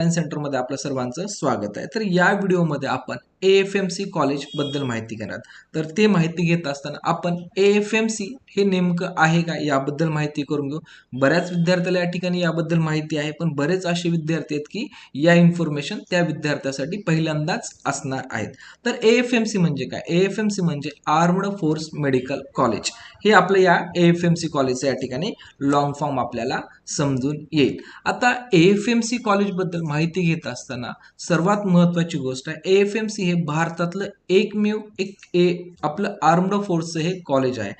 Centre मध्ये आपलं सर्वांचं स्वागत आहे। तर या व्हिडिओमध्ये आपण एएफएमसी कॉलेज बद्दल माहिती घेणार। तर ते माहिती घेत असताना आपण एएफएमसी हे नेमकं आहे का याबद्दल माहिती करून घेऊ। बऱ्याच विद्यार्थ्याला या ठिकाणी याबद्दल माहिती आहे, पण बरेच असे विद्यार्थी आहेत की या इन्फॉर्मेशन त्या विद्यार्थ्यासाठी पहिल्यांदाच असणार आहेत। तर एएफएमसी म्हणजे काय? एएफएमसी म्हणजे आर्म्ड फोर्स मेडिकल कॉलेज। हे आपलं या एएफएमसी कॉलेजचं या ठिकाणी लॉंग फॉर्म आपल्याला समजून येईल। आता एएफएमसी कॉलेज बद्दल माहिती घेत असताना सर्वात महत्त्वाची गोष्ट आहे, एएफएमसी हे भारतातलं एकमेव आपलं आर्म्ड फोर्सचं हे कॉलेज आहे।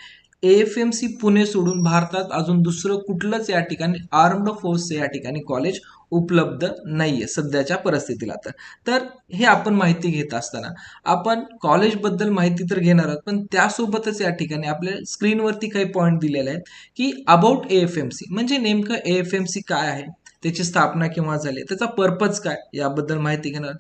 एएफएमसी पुणे सोडून भारतात अजून दुसरं कुठलंच या ठिकाणी आर्म्ड फोर्सचं या ठिकाणी कॉलेज उपलब्ध नाहीये सध्याच्या परिस्थितीला। तर हे आपण माहिती घेत असताना आपण कॉलेज बद्दल माहिती तर घेणार आहोत, पण त्यासोबतच या ठिकाणी आपल्या स्क्रीनवरती काही पॉईंट दिलेले आहेत की अबाउट एएफएमसी म्हणजे नेमकं एएफएमसी काय आहे, त्याची स्थापना केव्हा झाली, त्याचा पर्पज काय याबद्दल माहिती घेणार।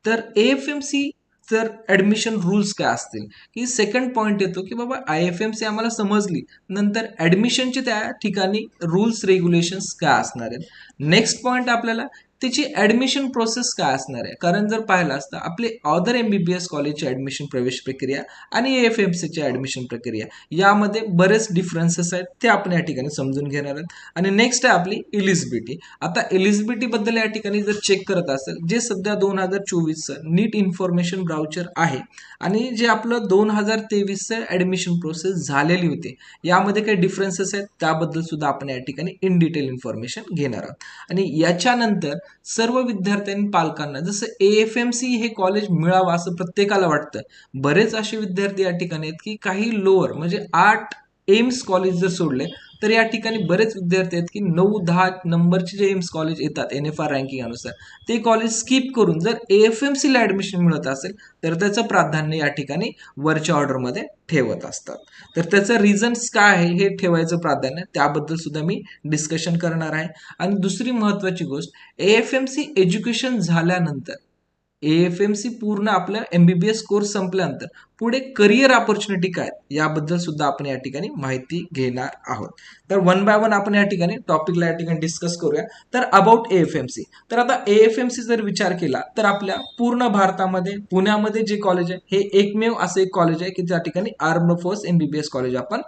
तर एएफएमसी तर ऍडमिशन रूल्स काय असतील की सेकंड पॉइंट येतो की बाबा आयएफएमसी आम्हाला समजली, नंतर ऍडमिशनचे त्या ठिकाणी रूल्स रेग्युलेशन्स काय असणार आहेत। नेक्स्ट पॉइंट आपल्याला त्याची ऍडमिशन प्रोसेस काय असणार आहे, कारण जर पाहिलं असतं आपले अदर एमबीबीएस कॉलेजची ऍडमिशन प्रवेश प्रक्रिया आणि एएफएमसीची ऍडमिशन प्रक्रिया यामध्ये बरेच डिफरन्सेस आहेत, ते आपण या ठिकाणी समजून घेणार आहोत। आणि नेक्स्ट आहे आपली एलिजिबिलिटी। आता एलिजिबिलिटी बद्दल या ठिकाणी जर चेक करत असेल, जे सध्या 2024चं नीट इन्फॉर्मेशन ब्राउचर आहे आणि जे आपलं 2023चं ऍडमिशन प्रोसेस झालेली होती, यामध्ये काही डिफरन्सेस आहेत त्याबद्दल सुद्धा आपण या ठिकाणी इन डिटेल इन्फॉर्मेशन घेणार आहोत। आणि याच्यानंतर सर्व विद्यार्थ्यांनी पालकांना जसं एएफएमसी हे कॉलेज मिळावं असं प्रत्येकाला वाटतं, बरेच असे विद्यार्थी या ठिकाणी आहेत की काही लोअर म्हणजे 8 एम्स कॉलेज जर सोडले तर या ठिकाणी बरेच विद्यार्थी आहेत की 9-10 नंबरचे जे एम्स कॉलेज येतात एनएफआर रँकिंग अनुसार ते कॉलेज स्किप करून जर एएफएमसी ला ऍडमिशन मिळत असेल तर त्याचं प्राधान्य या ठिकाणी वरच्या ऑर्डरमध्ये ठेवत असतात। तर त्याचं रिझन्स काय आहे हे ठेवायचं प्राधान्य, त्याबद्दल सुद्धा मी डिस्कशन करणार आहे। आणि दुसरी महत्वाची गोष्ट, एएफएमसी एज्युकेशन झाल्यानंतर एएफएमसी पूर्ण आपल्या एमबीबीएस कोर्स संपल्यानंतर पुढे करिअर ऑपॉर्च्युनिटी काय याबद्दल सुद्धा आपण या ठिकाणी माहिती घेणार आहोत। तर वन बाय वन आपण या ठिकाणी टॉपिकला या ठिकाणी डिस्कस करूया। तर अबाउट एएफएमसी, तर आता एएफएमसी जर विचार केला तर आपल्या पूर्ण भारतामध्ये पुण्यामध्ये जे कॉलेज आहे हे एकमेव असं एक कॉलेज आहे की त्या ठिकाणी आर्म्ड फोर्स एमबीबीएस कॉलेज आपण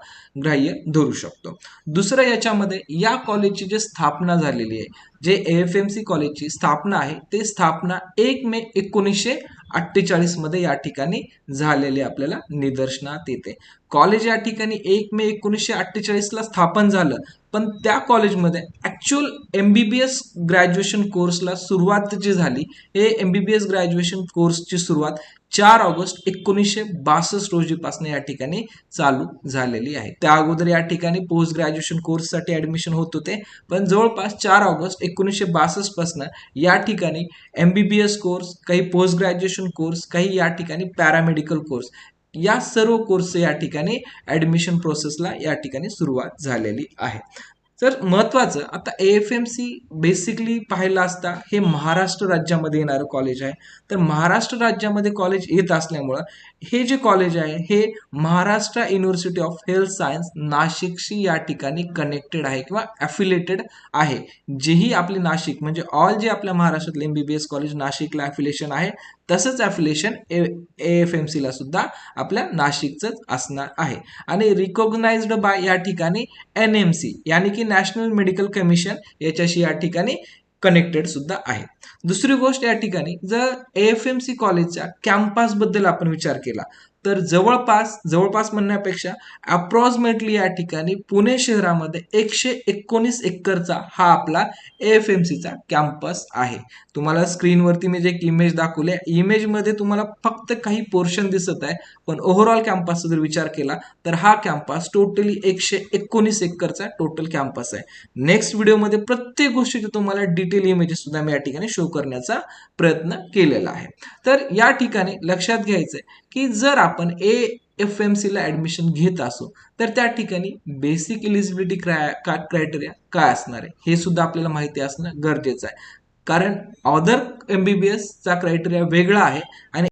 ग्राह्य धरू शकतो। दुसरं याच्यामध्ये या कॉलेजची जी स्थापना झालेली आहे, जे एएफएमसी कॉलेजची स्थापना आहे ते स्थापना 1 मे 1948 मध्ये या ठिकाणी झालेले आपल्याला निदर्शनात येते। कॉलेज या ठिकाणी 1 मे 1948 ला स्थापन झालं, पण त्या कॉलेजमध्ये ऍक्च्युअल एमबीबीएस ग्रॅज्युएशन कोर्सला सुरुवात जी झाली, हे एमबीबीएस ग्रॅज्युएशन कोर्सची सुरुवात 4 ऑगस्ट 1962 रोजीपासून या ठिकाणी चालू झालेली आहे। त्या अगोदर या ठिकाणी पोस्ट ग्रॅज्युएशन कोर्ससाठी ऍडमिशन होत होते, पण जवळपास 4 ऑगस्ट 1962 पासून या ठिकाणी एमबीबीएस कोर्स, काही पोस्ट ग्रॅज्युएशन कोर्स, काही या ठिकाणी पॅरामेडिकल कोर्स, या सर्व कोर्स या ठिकाणी ऍडमिशन प्रोसेसला या ठिकाणी सुरुवात झालेली आहे। तर महत्वाचं आता एएफएमसी बेसिकली पाहिलं असता हे महाराष्ट्र राज्यामध्ये येणारं कॉलेज आहे। तर महाराष्ट्र राज्यामध्ये कॉलेज येत असल्यामुळं हे जे कॉलेज आहे हे Maharashtra university of health science नाशिकशी या ठिकाणी कनेक्टेड आहे किंवा अफिलेटेड आहे। जेही आपले नाशिक म्हणजे ऑल जे आपल्या महाराष्ट्रातले एमबीबीएस कॉलेज नाशिकला अफिलेशन आहे, तसंच अफिलेशन एएफएमसी ला सुद्धा आपल्या नाशिकचंच असणार आहे। आणि रिकॉग्नाइज्ड बाय या ठिकाणी एनएमसी यानी की नॅशनल मेडिकल कमिशन याच्याशी या ठिकाणी कनेक्टेड सुद्धा आहे। दुसरी गोष्ट या ठिकाणी जर एएफएमसी कॉलेजच्या कॅम्पस बद्दल आपण विचार केला तर जवळपास म्हणण्यापेक्षा अप्रॉक्सिमेटली या ठिकाणी पुणे शहरामध्ये 119 एकरचा हा आपला एएफएमसीचा कॅम्पस आहे। तुम्हाला स्क्रीनवरती मी जे एक इमेज दाखवले, इमेजमध्ये तुम्हाला फक्त काही पोर्शन दिसत आहे, पण ओव्हरऑल कॅम्पसचा जर विचार केला तर हा कॅम्पस टोटली 119 एकरचा टोटल कॅम्पस आहे। नेक्स्ट व्हिडिओमध्ये प्रत्येक गोष्टीचे तुम्हाला डिटेल इमेजेस सुद्धा मी या ठिकाणी शो करण्याचा प्रयत्न केलेला आहे। तर या ठिकाणी लक्षात घ्यायचंय की जर आपण एएफएमसी ला ऍडमिशन घेत असो तर त्या ठिकाणी बेसिक एलिजिबिलिटी क्रायटेरिया काय असणार आहे हे सुद्धा आपल्याला माहिती असणं गरजेचं आहे, कारण अदर एमबीबीएस चा क्रायटेरिया वेगळा आहे आणि